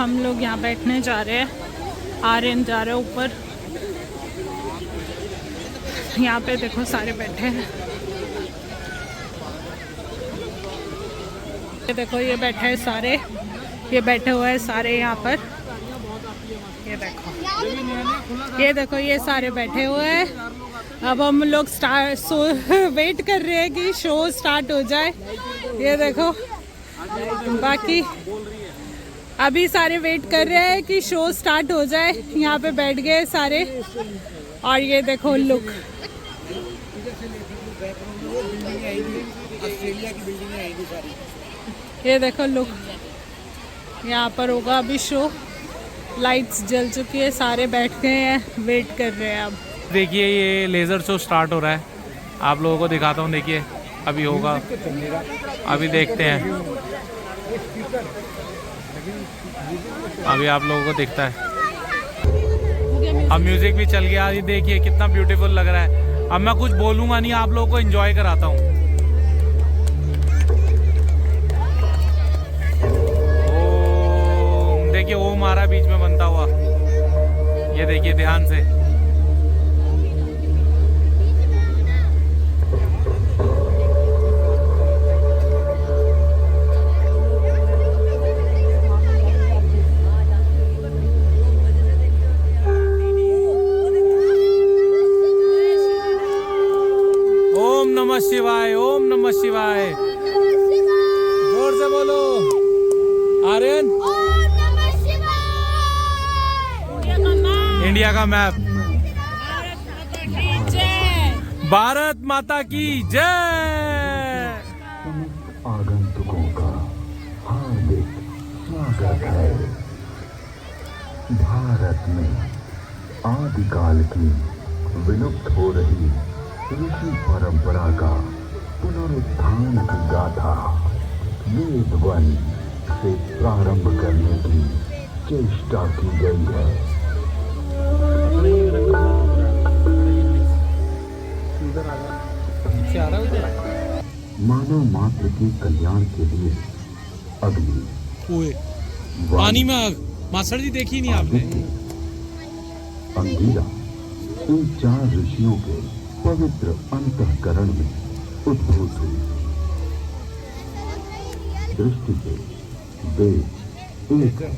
हम लोग यहाँ बैठने जा रहे हैं, आर्यन जा रहे हैं ऊपर। यहाँ पे देखो सारे बैठे हैं, ये देखो ये बैठे हैं सारे, ये बैठे हुए हैं सारे यहाँ पर। ये देखो ये सारे बैठे हुए हैं। अब हम लोग वेट कर रहे हैं कि शो स्टार्ट हो जाए। ये देखो बाकी अभी सारे वेट कर रहे हैं कि शो स्टार्ट हो जाए। यहाँ पे बैठ गए सारे। और ये देखो लुक, ये देखो लुक, यहाँ पर होगा अभी शो। लाइट्स जल चुकी है, सारे बैठ गए हैं, वेट कर रहे हैं। अब देखिए ये लेज़र शो स्टार्ट हो रहा है, आप लोगों को दिखाता हूँ। देखिए अभी होगा, अभी देखते हैं, अभी आप लोगों को दिखता है। अब म्यूजिक भी चल गया। ये देखिए कितना ब्यूटीफुल लग रहा है। अब मैं कुछ बोलूँगा नहीं, आप लोगों को एंजॉय कराता हूँ। देखिए ओम आ रहा बीच में बनता हुआ, ये देखिए ध्यान से। ओम नमः शिवाय, ओम नमः शिवाय। जोर से बोलो आर्यन। इंडिया का मैप। भारत माता की जय। आगंतुकों का हार्दिक स्वागत है। भारत में आदिकाल की विलुप्त हो रही ऋषि परंपरा का पुनरुत्थान की गाथा वेद वन से प्रारंभ करने की चेष्टा की गई है। मानव मात्र के कल्याण के लिए अग्नि, पानी में आग, मास्टर जी देखी नहीं आपने? अंगिरा इन 4 ऋषियों के पवित्र अंतःकरण में उद्भूत हुई। दृष्टि से वेद एक है,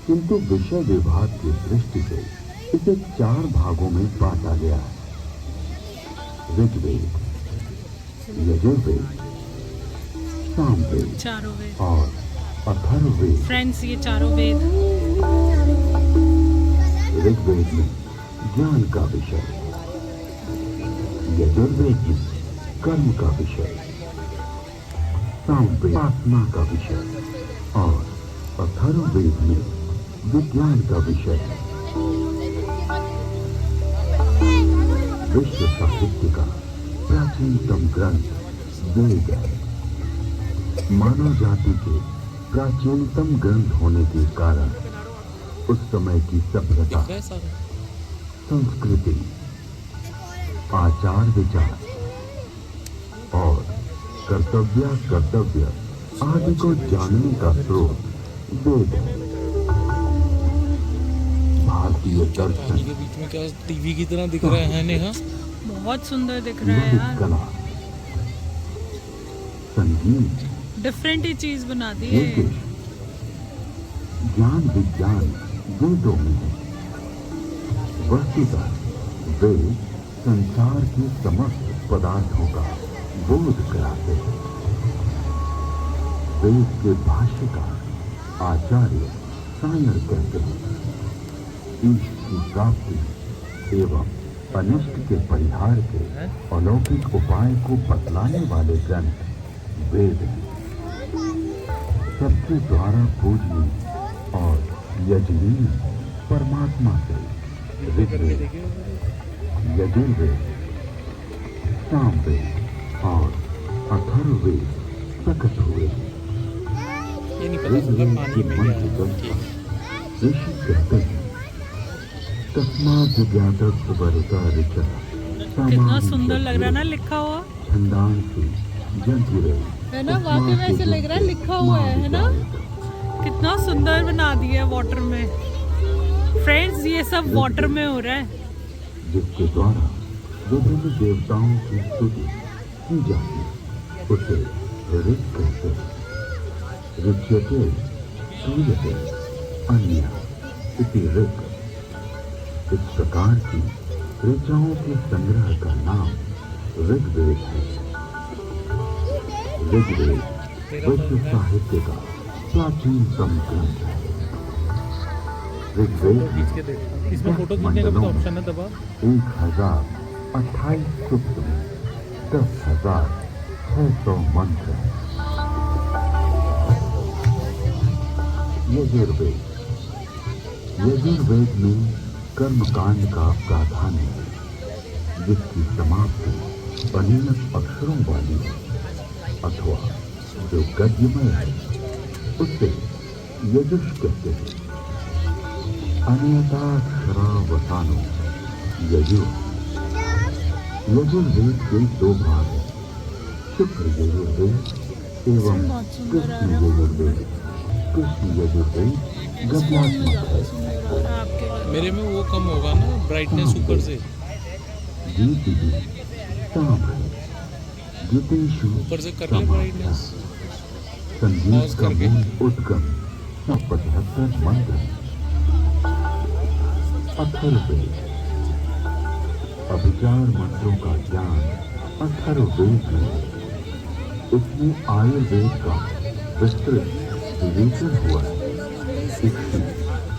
किंतु विषय विभाग की दृष्टि से इसे 4 भागों में बांटा गया है। ऋग्वेद, यजुर्वेद, सामवेद चारों वेद और अथर्ववेद। फ्रेंड्स ये चारों वेद। ऋग्वेद में ज्ञान का विषय, यजुर्वेद में कर्म का विषय, सामवेद आत्मा का विषय और अथर्ववेद में विज्ञान का विषय है। विश्व साहित्य का प्राचीनतम ग्रंथ वेद है। मानव जाति के प्राचीनतम ग्रंथ होने के कारण उस समय की सभ्यता, संस्कृति, आचार विचार और कर्तव्य आदि को जानने का स्रोत वेद है। भारतीय दर्शन के बीच में क्या टीवी की तरह दिख रहे हैं नेहा? बहुत सुंदर दिख रहा है यार। कला, संगीत, डिफरेंट ही चीज बना दी है। ज्ञान विज्ञान वेदों में है। वस्तुतः वेद संसार के समस्त पदार्थों का बोध कराते हैं। वेद के भाष्यकार आचार्य सायर कहते हैं, ईश की प्राप्ति एवं अनिष्ट के परिहार के अलौकिक उपाय को बतलाने वाले ग्रंथ वेद हैं। सबके द्वारा पूजनीय और यजनीय परमात्मा से ऋग्वेद, यजुर्वेद, सामवेद और अथर्ववेद प्रकट हुए। ऋग्वेद के मंत्र ग्रंथ ऋषि कहते हैं, तस्मात् ज्ञातव्य वरता ऋचा। कितना सुंदर लग रहा है ना लिखा हुआ, छंदांसु जंतुरे है ना? वाकई में ऐसे लग रहा है लिखा हुआ है ना? कितना सुंदर बना दिया है वाटर में। फ्रेंड्स ये सब वाटर में हो रहा है। जिसके द्वारा विभिन्न देवताओं की स्तुति की जाती है उसे ऋग कहते हैं। ऋच्यते सूयते अन्य इति ऋग। इस प्रकार की ऋचाओं के संग्रह का नाम ऋग्वेद है। ऋग्वेद विश्व साहित्य का प्राचीनतम ग्रंथ है। ऋग्वेद इसमें फोटो खींचने का भी ऑप्शन है दबा। 1028 सूक्त में 10,600 मंत्र हैं। यजुर्वेद। यजुर्वेद में कर्मकांड का प्राधान्य है, जिसकी समाप्ति अनियत अक्षरों वाली है अथवा जो गद्यमय है उसे यजुष कहते हैं। अनियताक्षरावसानो यजुर। यजुर्वेद के दो भाग हैं, शुक्ल यजुर्वेद एवं कृष्ण यजुर्वेद। कृष्ण यजुर्वेद गद्यात्मक है। मेरे में वो कम होगा ना ब्राइटनेस ऊपर से। गीति साम है। गीतेषु ऊपर से कर ले ब्राइटनेस। संगीत का मूल उद्गम 175 मंत्र है। अथर्ववेद। अभिचार मंत्रों का ज्ञान अथर्ववेद में है। इसमें आयुर्वेद का विस्तृत विवेचन हुआ है। इसकी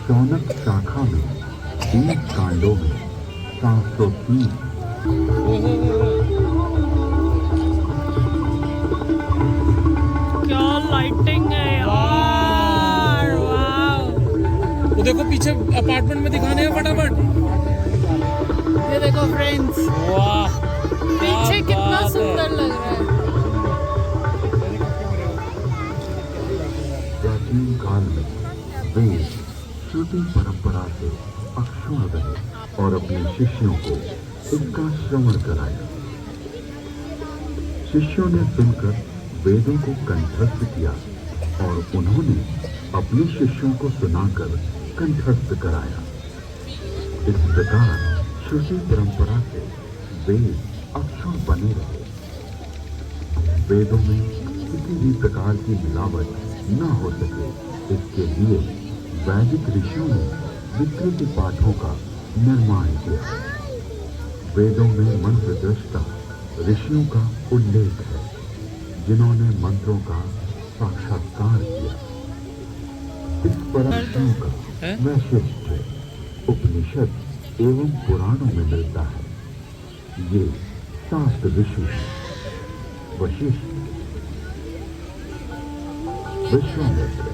शौनक शाखा में 20 कांडों में 730 क्या लाइटिंग है यार, वाव। वो देखो पीछे अपार्टमेंट में दिखाने हैं फटाफट। ये देखो फ्रेंड्स, वाह पीछे कितना सुंदर लग रहा है। प्राचीन काल में वेद श्रुति परंपरा से अक्षुण्ण रहे और अपने शिष्यों को इसका श्रवण कराया। शिष्यों ने सुनकर वेदों को कंठस्थ किया और उन्होंने अपने शिष्यों को सुनाकर कंठस्थ कराया। इस प्रकार श्रुति परंपरा से वेद अक्षुण्ण बने रहे। वेदों में किसी भी प्रकार की मिलावट न हो सके, इसके लिए वैदिक ऋषियों ने विकृत पाठों का निर्माण किया। वेदों में मंत्र दृष्टा ऋषियों का उल्लेख है, जिन्होंने मंत्रों का साक्षात्कार किया। इस परंपरा का वैशिष्ट्य उपनिषद एवं पुराणों में मिलता है। ये 7 ऋषि हैं: वशिष्ठ, विश्वामित्र,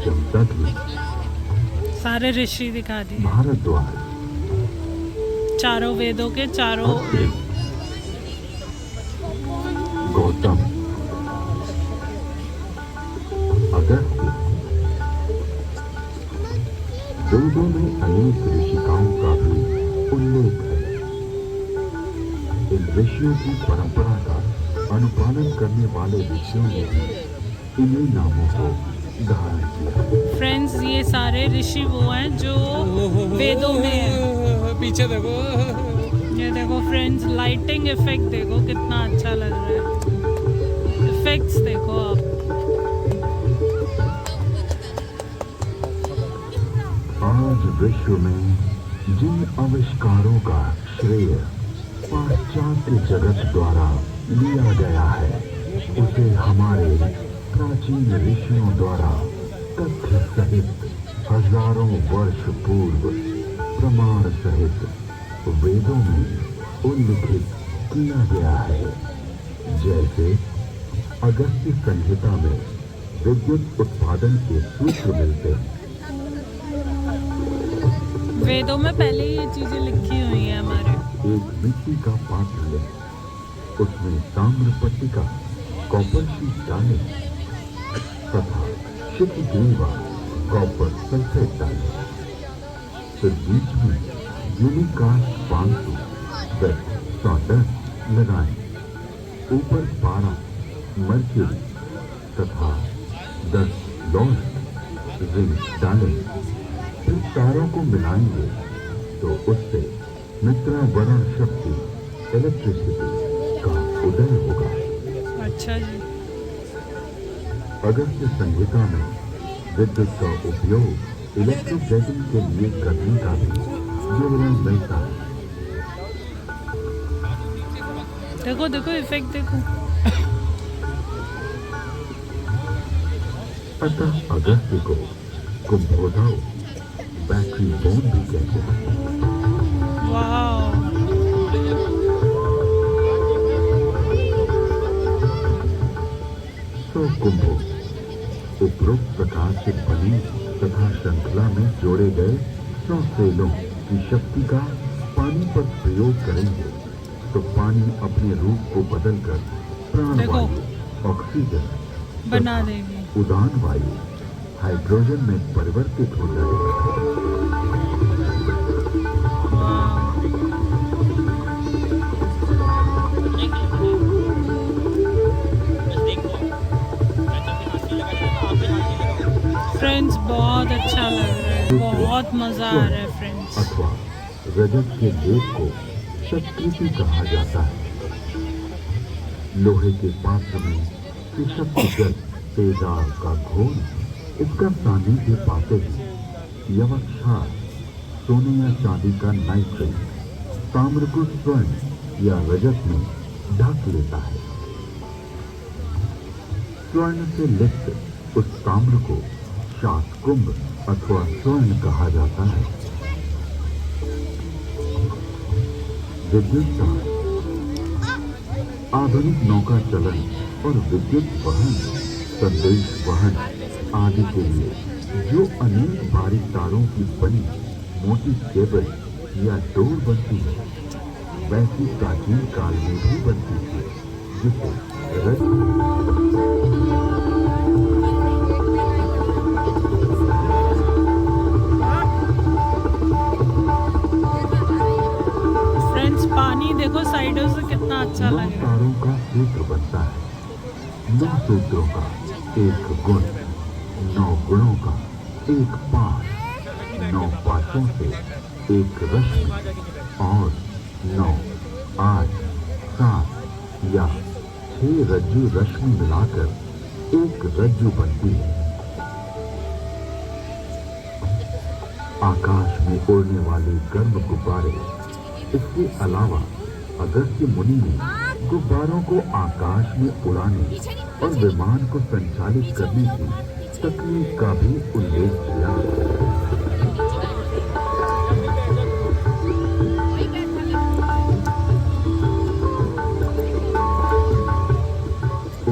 जमदग्नि, सारे ऋषि दिखा दिए, भारद्वाज, चारों वेदों के चारों। अत्रि, गौतम, अगस्त्य। वेदों में अनेक ऋषिकाओं का भी उल्लेख है। इन ऋषियों की परंपरा का अनुपालन करने वाले ऋषियों ने भी इन्हीं नामों को धारण किया। फ्रेंड्स ये सारे ऋषि वो हैं जो वेदों में हैं। पीछे देखो, ये देखो फ्रेंड्स, लाइटिंग इफेक्ट देखो कितना अच्छा लग रहा है। इफेक्ट्स देखो आप। आज विश्व में जिन आविष्कारों का श्रेय पाश्चात्य जगत द्वारा लिया गया है, उसे हमारे प्राचीन ऋषियों द्वारा तथ्य सहित हजारों वर्ष पूर्व प्रमाण सहित वेदों में उल्लिखित किया गया है। जैसे अगस्त्य संहिता में विद्युत उत्पादन के सूत्र मिलते हैं। वेदों में पहले ये चीजें लिखी हुई हैं हमारे। एक मिट्टी का पात्र लें, उसमें ताम्र पट्टिका कॉपर शीट डालें तथा शुद्ध ग्रीवा कॉपर सल्फेट डालें। फिर बीच में यूनिकास्ट 500 वेट सॉल्डर लगाएं। ऊपर पारा, मर्क्यूरी, तथा 10 लॉस्ट रिंग्स डालेंगे। फिर तारों को मिलाएंगे तो उससे मित्रा वरुण शक्ति इलेक्ट्रिसिटी का उदय होगा। अच्छा जी। अगस्त्य संहिता में विद्युत का उपयोग इलेक्ट्रोप्लेटिंग के लिए करने का भी विवरण मिलता है। देखो देखो इफेक्ट देखो। अतः अगस्त्य को कुंभोदव बैटरी बोन भी कहते हैं। वाह। सौ कुंभों उपरोक्त प्रकार से बनी तथा श्रृंखला में जोड़े गए 100 सेलों की शक्ति का पानी पर प्रयोग करेंगे तो पानी अपने रूप को बदलकर प्राणवायु, ऑक्सीजन बना देगी। उदान वायु, हाइड्रोजन में परिवर्तित हो जाएगा। फ्रेंड्स बहुत अच्छा लग रहा है, बहुत मजा आ रहा है फ्रेंड्स। अथवा रजत के लेप को शक्ति कहा जाता है। लोहे के पात्र में विषक्त जल तेजाब का घोल इसका सानिध्य पाते ही यवक्षार सोने या चांदी का नाइट्रेट ताम्र को स्वर्ण या रजत में ढक लेता है। स्वर्ण से लिप्त उस ताम्र को शातकुंभ अथवा स्वर्ण कहा जाता है। विद्युत तार आधुनिक नौका चलन और विद्युत वहन, संदेश वहन आदि के लिए जो अनेक बारीक तारों की बनी मोटी केबल या डोर बनती है, वैसी प्राचीन काल में भी बनती थी, जिसे फ्रेंड्स पानी देखो साइडों से कितना अच्छा लग रहा है। तारों का सूत्र बनता है। 9 सूत्रों का एक गुण, 9 गुणों का एक पाश, 9 पाशों से एक रश्मि और 9, 8, 7 या 6 रज्जु रश्मि मिलाकर एक रज्जु बनती है। आकाश में उड़ने वाले गर्म गुब्बारे। इसके अलावा अगस्त्य मुनि ने गुब्बारों को आकाश में उड़ाने और विमान को संचालित करने की तकनीक का भी उल्लेख किया।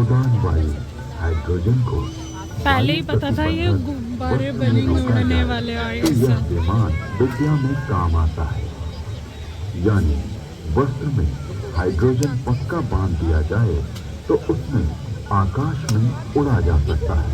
उड़ान वायु हाइड्रोजन को पहले ही पता था ये गुब्बारे बनेंगे उड़ने वाले। यह विमान विद्या में काम आता है। यानी वस्त्र में हाइड्रोजन पक्का बांध दिया जाए तो उसमें आकाश में उड़ा जा सकता है।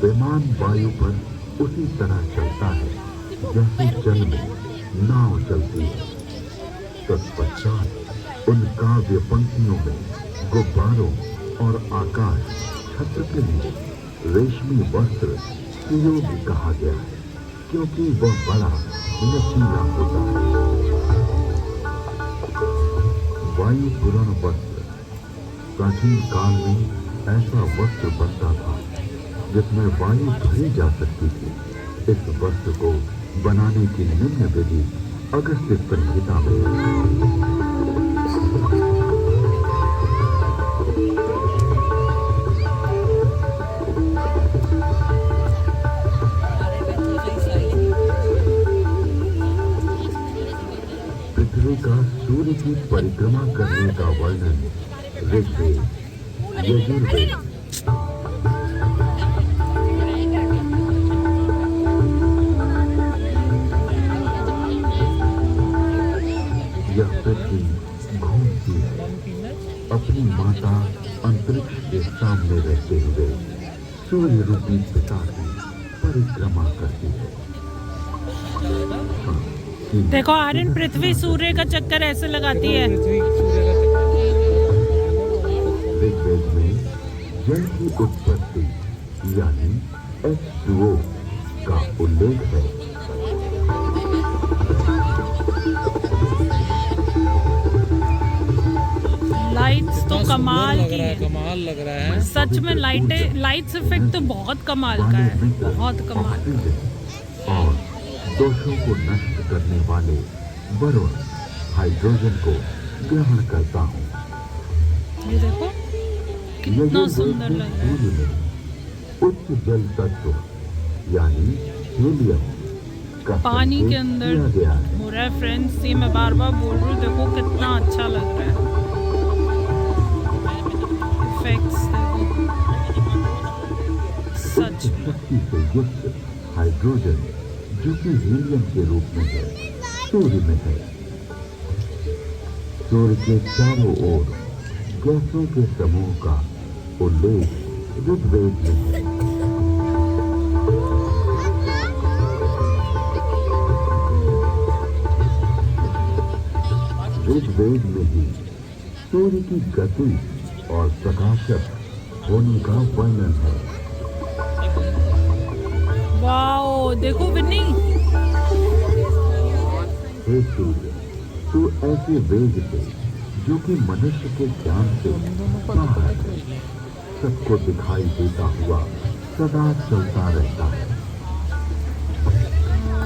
विमान वायु पर उसी तरह चलता है जैसे जल में नाव चलती है। तत्पश्चात उन काव्य पंक्तियों में गुब्बारों और आकाश छत्र के लिए रेशमी वस्त्र सुयोगी कहा गया है, क्योंकि वह बड़ा लचीला होता है। वायु पूर्ण वस्त्र। प्राचीन काल में ऐसा वस्त्र बनता था जिसमें वायु भरी जा सकती थी। इस वस्त्र को बनाने की निम्न विधि अगस्त्य संहिता में पृथ्वी का सूर्य की परिक्रमा करने का वर्णन ऋग्वेद, यजुर्वेद, अपनी माता अंतरिक्ष के सामने रहते हुए सूर्य रूपी पिता की परिक्रमा करती है। देखो आर्यन, पृथ्वी सूर्य का चक्कर ऐसे लगाती है। ऋग्वेद में जल की उत्पत्ति यानी H2O का उल्लेख है। लाइट्स तो कमाल की है, कमाल लग रहा है सच में। लाइट्स इफेक्ट तो बहुत कमाल का है, बहुत कमाल। और दोषों को नष्ट करने वाले वरुण हाइड्रोजन को ग्रहण करता हूँ। ये देखो कितना सुंदर लग रहा है। उच्च जल तत्व यानी हीलियम का पानी के संकेत अंदर किया गया है। हो रहा है फ्रेंड्स, ये मैं बार बार बोल रही हूँ। देखो कितना अच्छा लग रहा है, इफेक्ट्स देखो सच में। शक्ति से युक्त हाइड्रोजन जो कि हीलियम के रूप में है, सूर्य में है। सूर्य के चारों ओर गैसों के समूह का उल्लेख ऋग्वेद में है। ऋग्वेद में ही सूर्य की गति और प्रकाशक होने का वर्णन है। वाओ, देखो विन्नी, हे सूर्य, तू ऐसे वेग से जो कि मनुष्य के ज्ञान से बाहर है, सबको दिखाई देता हुआ सदा चलता रहता है।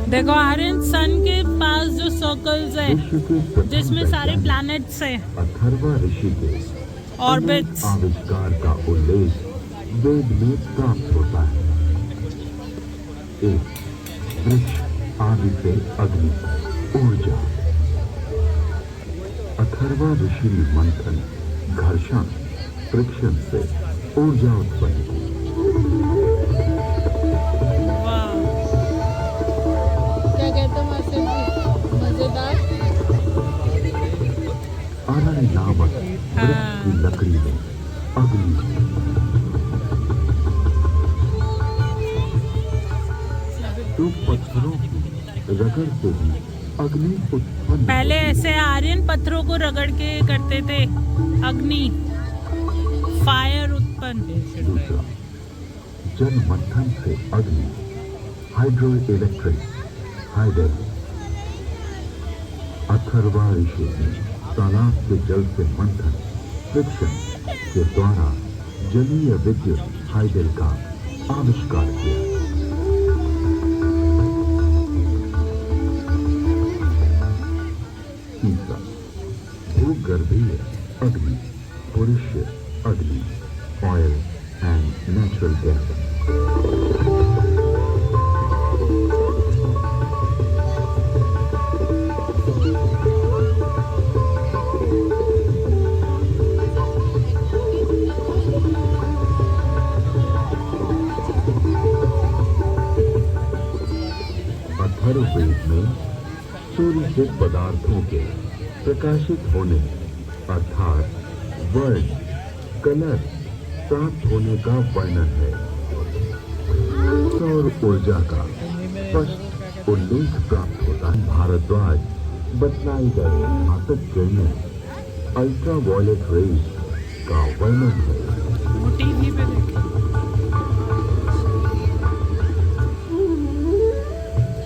देखो आर्यन, सन के पास जो सर्कल्स है विश्व के प्रथम जिसमें सारे वैज्ञानिक प्लैनेट्स हैं, अथर्वा ऋषि के ऑर्बिट्स। आविष्कार का उल्लेख वेद में प्राप्त होता है। एक वृक्ष आदि से अग्नि, ऊर्जा। अथर्वा ऋषि ने मंथन, घर्षण, फ्रिक्शन से ऊर्जा उत्पन्न की। वाह, क्या कहते हैं मास्टर जी, मजेदार। अरण्य नामक वृक्ष की लकड़ी में अग्नि। तो पत्थरों की रगड़ से ही अग्नि उत्पन्न। पहले ऐसे आर्यन पत्थरों को रगड़ के करते थे, अग्नि, फायर उत्पन्न। दूसरा, जल मंथन से अग्नि, हाइड्रो इलेक्ट्रिक, हाइडल। अथर्वा ऋषि ने तालाब के जल से मंथन, फ्रिक्शन के द्वारा जलीय विद्युत हाइडल का आविष्कार किया। तीसरा, भूगर्भीय अग्नि, पुरुष अग्नि, oil and natural gas. Atharvaveda में सूर्य से पदार्थों के प्रकाशित होने अर्थात वर्ण, कलर प्राप्त होने का वर्णन है। सौर ऊर्जा का स्पष्ट उल्लेख प्राप्त होता है। भारद्वाज बतलाई गई घातक किरणें, अल्ट्रा वायलेट रेज का वर्णन है। वो टीवी पे देखे।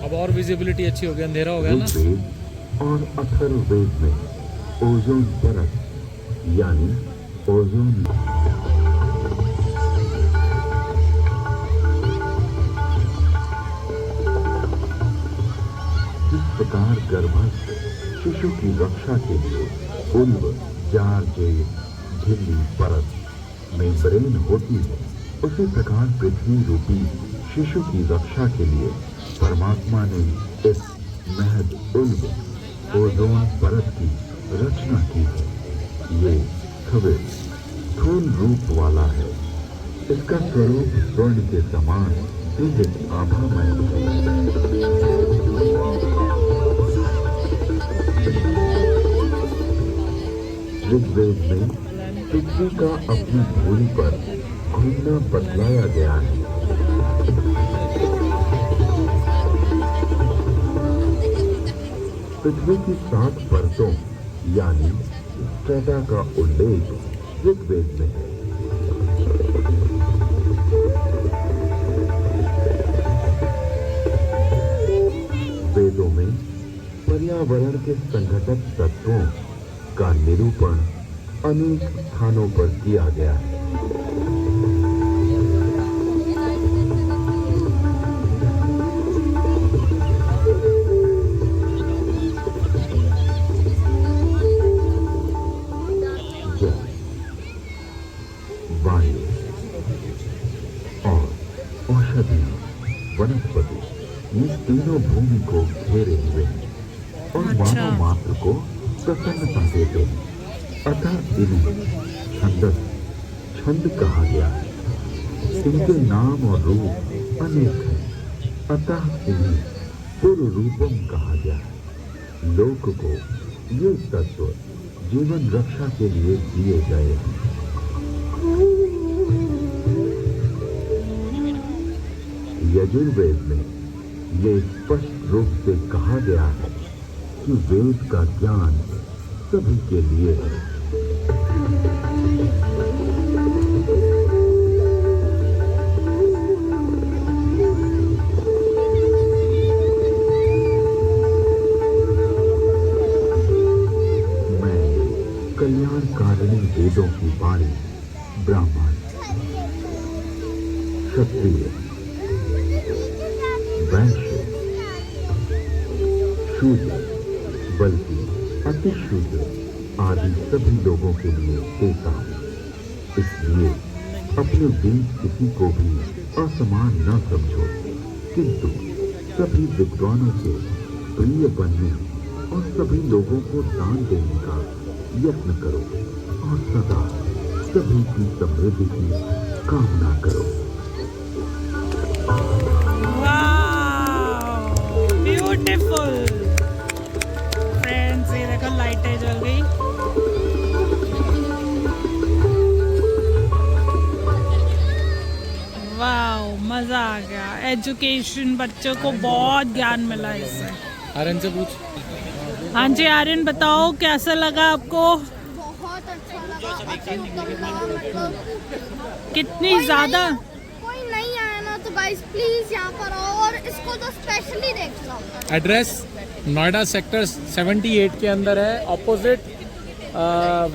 अब और विजिबिलिटी अच्छी हो गई, अंधेरा हो गया ना। ऋग्वेद और अथर्ववेद में ओजोन परत यानी ओजोन जिस प्रकार गर्भस्थ शिशु की रक्षा के लिए उल्व, जार, जेल, झिल्ली, परत में ब्रेन होती है, उसी प्रकार पृथ्वी रूपी शिशु की रक्षा के लिए परमात्मा ने इस महद उल्व ओजोन परत की रचना की है। ये खविल स्थूल रूप वाला है। इसका स्वरूप स्वर्ण के समान दिव्य आभामय है। ऋग्वेद में पृथ्वी का अपनी धूरी पर घूमना बतलाया गया है। पृथ्वी की 7 परतों यानी स्ट्रेटा का उल्लेख ऋग्वेद में है। वेदों में पर्यावरण के संघटक तत्वों का निरूपण अनेक स्थानों पर किया गया है। जल, वायु और औषधियां, वनस्पति, ये तीनों भूमि को घेरे हुए हैं और मानव मात्र को प्रसन्नता देते हैं। अतः इन्हें छंद कहा गया है। इनके नाम और रूप अनेक हैं, अतः इन्हें पूर्व रूपम कहा गया है। लोक को ये तत्व जीवन रक्षा के लिए दिए गए हैं। यजुर्वेद में ये स्पष्ट रूप से कहा गया है कि वेद का ज्ञान सभी के लिए है। मैं कल्याणकारिणी वेदों की वाणी ब्राह्मण, क्षत्रिय, वैश्य, शूद्र बल्कि अति शूद्र आदि सभी लोगों के लिए देता हूँ। इसलिए अपने बीच किसी को भी असमान न समझो, किंतु सभी विद्वानों के प्रिय बनने और सभी लोगों को दान देने का यत्न करो और सदा सभी की समृद्धि की कामना करो। ब्यूटीफुल फ्रेंड्स, ये देखो लाइटें जल गई। वाओ, मजा आ गया। एजुकेशन, बच्चों को बहुत ज्ञान मिला इससे। आर्यन से पूछ। हाँ जी आर्यन, बताओ कैसा लगा आपको? बहुत अच्छा लगा, मतलब कितनी ज्यादा। कोई नहीं आया ना तो गाइस प्लीज यहाँ पर आओ और इसको तो स्पेशली देख लो। एड्रेस नोएडा सेक्टर 78 के अंदर है, ऑपोजिट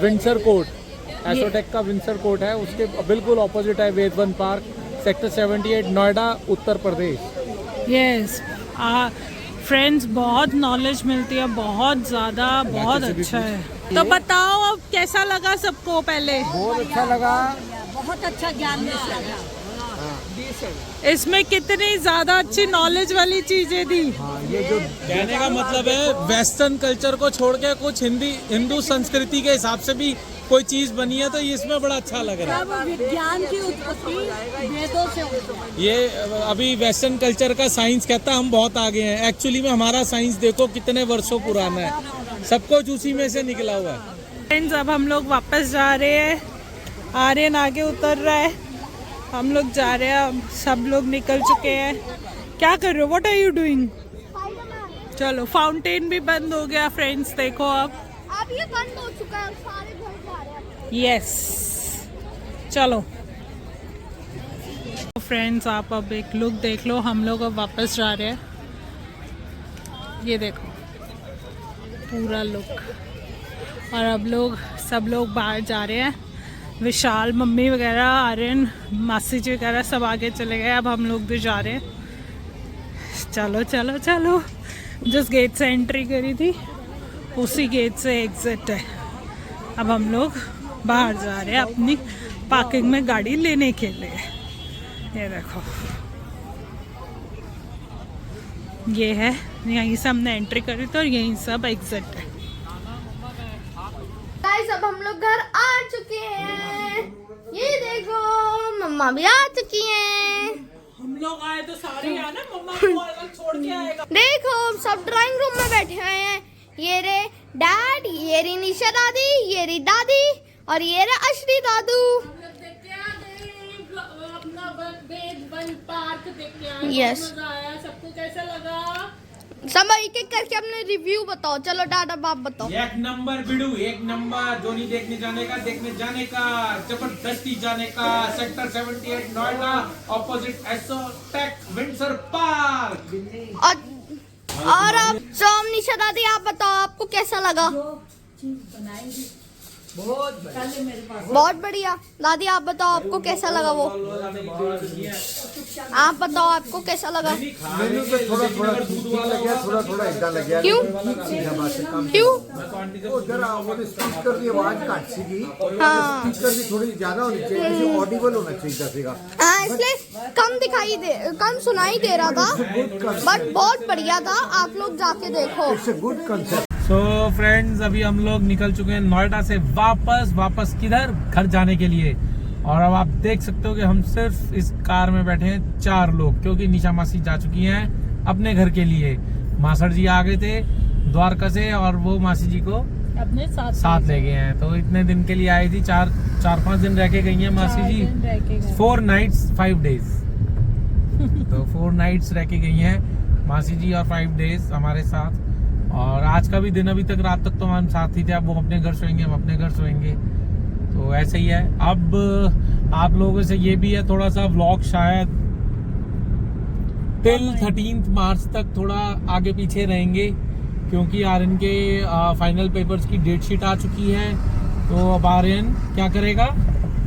विंडसर कोर्ट, एसोटेक का विंडसर कोर्ट है, उसके बिल्कुल ऑपोजिट है वेदवन park, sector 78, Noida, Uttar Pradesh. Yes friends, बहुत नॉलेज मिलती है, बहुत ज्यादा, बहुत अच्छा है। तो बताओ अब कैसा लगा सबको? पहले बहुत अच्छा लगा, बहुत अच्छा ज्ञान मिला। इसमें कितनी ज्यादा अच्छी नॉलेज वाली चीजें थी। ये जो कहने का मतलब है, वेस्टर्न कल्चर को छोड़ के कुछ हिंदू संस्कृति के हिसाब से भी कोई चीज बनी है, तो इसमें बड़ा अच्छा लग रहा है। विज्ञान की उत्पत्ति वेदों से हुई है। ये अभी वेस्टर्न कल्चर का साइंस कहता है हम बहुत आगे हैं, एक्चुअली में हमारा साइंस देखो कितने वर्षों पुराना है, सब कुछ उसी में से निकला हुआ है। फ्रेंड्स, अब हम लोग वापस जा रहे हैं। आर्यन आगे उतर रहा है, हम लोग जा रहे हैं। अब सब लोग निकल चुके हैं। क्या कर रहे हो? What are you doing? चलो, फाउंटेन भी बंद हो गया फ्रेंड्स, देखो अब ये बंद हो चुका है, सारे घर जा रहे हैं। यस, चलो फ्रेंड्स, आप अब एक लुक देख लो। हम लोग अब वापस जा रहे हैं, ये देखो पूरा लुक। और अब सब लोग बाहर जा रहे हैं। विशाल, मम्मी वगैरह, आर्यन, मासी जी वगैरह सब आगे चले गए। अब हम लोग भी जा रहे हैं। चलो चलो चलो, जिस गेट से एंट्री करी थी उसी गेट से एग्जिट है। अब हम लोग बाहर जा रहे हैं अपनी पार्किंग में गाड़ी लेने के लिए। ये देखो, ये है, यहीं से हमने एंट्री करी थी और यहीं से अब एग्जिट है। गाइस, अब हम लोग घर आ चुके हैं। ये देखो, मम्मा भी आ चुकी हैं। हम लोग आए तो सारे आना, मम्मा को अलग छोड़ के आएगा। देखो, सब ड्राइंग रूम में बैठे हुए हैं। ये रे डैड, ये री निशा दादी, ये री दादी और ये रहा अश्री दादू। यस, सबको कैसा लगा? सब एक एक करके अपने रिव्यू बताओ। चलो डाटा बाप बताओ। एक नंबर बिडू, एक नंबर। जो नहीं देखने जाने का जबरदस्ती जाने का। Sector 78 Noida, opposite Assotech Windsor park. और अब सोम निशा दादी आप बताओ आपको कैसा लगा? बहुत बढ़िया। दादी आप बताओ आपको कैसा लगा वो? आप बताओ आपको कैसा लगा? मेनू तो थोड़ा थोड़ा ठीक लगा, थोड़ा थोड़ा इतना लगा। क्यों क्यों? वो जरा वो स्पीकर की आवाज घट सीगी, हाँ स्पीकर भी थोड़ी ज्यादा होनी चाहिए, ऑडिबल होना चाहिए सीगा। हाँ, इसलिए कम सुनाई दे रहा था, बट बहुत बढ़िया था। आप लोग जाके देखो। It's a good concept. So friends, अभी हम लोग निकल चुके हैं नोएडा से वापस किधर? घर जाने के लिए। और अब आप देख सकते हो कि हम सिर्फ इस कार में बैठे हैं 4 लोग, क्योंकि निशा मासी जा चुकी हैं अपने घर के लिए। मासड़ जी आ गए थे द्वारका से और वो मासी जी को अपने साथ ले गए हैं। तो इतने दिन के लिए आई थी, 4-5 दिन रह के गई हैं मासी जी। 4 nights 5 days। तो 4 nights रह के गई हैं मासी जी और 5 days हमारे साथ। और आज का भी दिन, अभी तक रात तक तो हम साथ ही थे। अब वो अपने घर सोएंगे, हम अपने घर सोएंगे। तो ऐसे ही है। अब आप लोगों से ये भी है, थोड़ा सा व्लॉग शायद टिल 13 मार्च तक थोड़ा आगे पीछे रहेंगे, क्योंकि आर्यन के फाइनल पेपर्स की डेट शीट आ चुकी है। तो अब आर्यन क्या करेगा?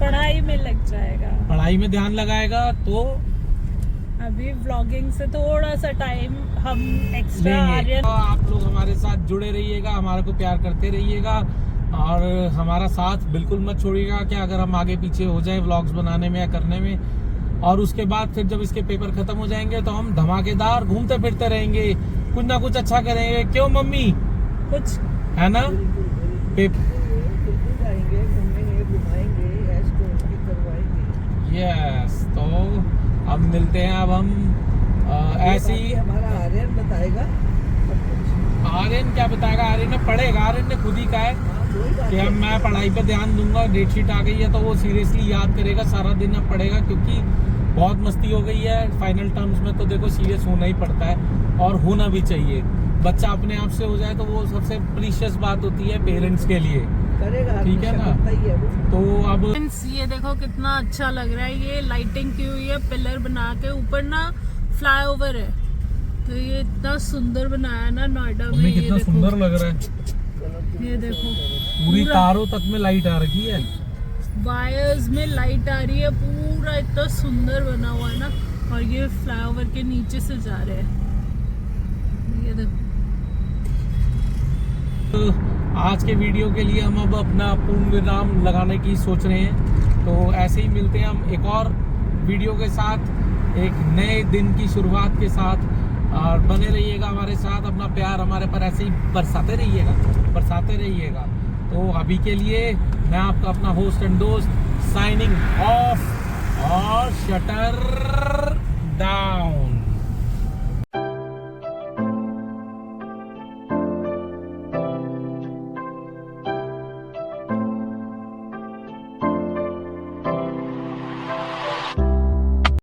पढ़ाई में लग जाएगा, पढ़ाई में ध्यान लगाएगा। तो अभी व्लॉगिंग से थोड़ा सा टाइम हम एक्स्ट्रा लेंगे। तो आप लोग हमारे साथ जुड़े रहिएगा, हमारे को प्यार करते रहिएगा और हमारा साथ बिल्कुल मत छोड़िएगा कि अगर हम आगे पीछे हो जाए व्लॉग्स बनाने में या करने में। और उसके बाद फिर जब इसके पेपर खत्म हो जाएंगे तो हम धमाकेदार घूमते फिरते रहेंगे, कुछ ना कुछ अच्छा करेंगे। क्यों मम्मी? कुछ है ना? यस। तो अब मिलते हैं। अब हम ऐसे ही हमारा आर्यन बताएगा। आर्यन क्या बताएगा? आर्यन ने पढ़ेगा। आर्यन ने खुद ही कहा है कि अब मैं पढ़ाई पे ध्यान दूंगा। डेट शीट आ गई है तो वो सीरियसली याद करेगा, सारा दिन अब पढ़ेगा, क्योंकि बहुत मस्ती हो गई है। फाइनल टर्म्स में तो देखो सीरियस होना ही पड़ता है और होना भी चाहिए। बच्चा अपने आप से हो जाए तो वो सबसे प्रीशियस बात होती है पेरेंट्स के लिए। ठीक है ना? तो अब ये देखो कितना अच्छा लग रहा है। ये लाइटिंग की हुई है, पिलर बना के ऊपर ना फ्लाईओवर है। तो ये इतना सुंदर बनाया ना नोएडा में। हमें कितना सुंदर लग रहा है। ये देखो पूरी तारों तक में लाइट आ रखी है, वायर्स में लाइट आ रही है, पूरा इतना सुंदर बना हुआ है ना। और ये फ्लाईओवर के नीचे से जा रहे हैं। ये देखो। तो आज के वीडियो के लिए हम अब अपना पूर्ण विराम लगाने की सोच रहे हैं। तो ऐसे ही मिलते हैं हम एक और वीडियो के साथ, एक नए दिन की शुरुआत के साथ। और बने रहिएगा हमारे साथ, अपना प्यार हमारे पर ऐसे ही बरसाते रहिएगा। तो अभी के लिए मैं आपका अपना होस्ट एंड दोस्त साइनिंग ऑफ और शटर डाउन।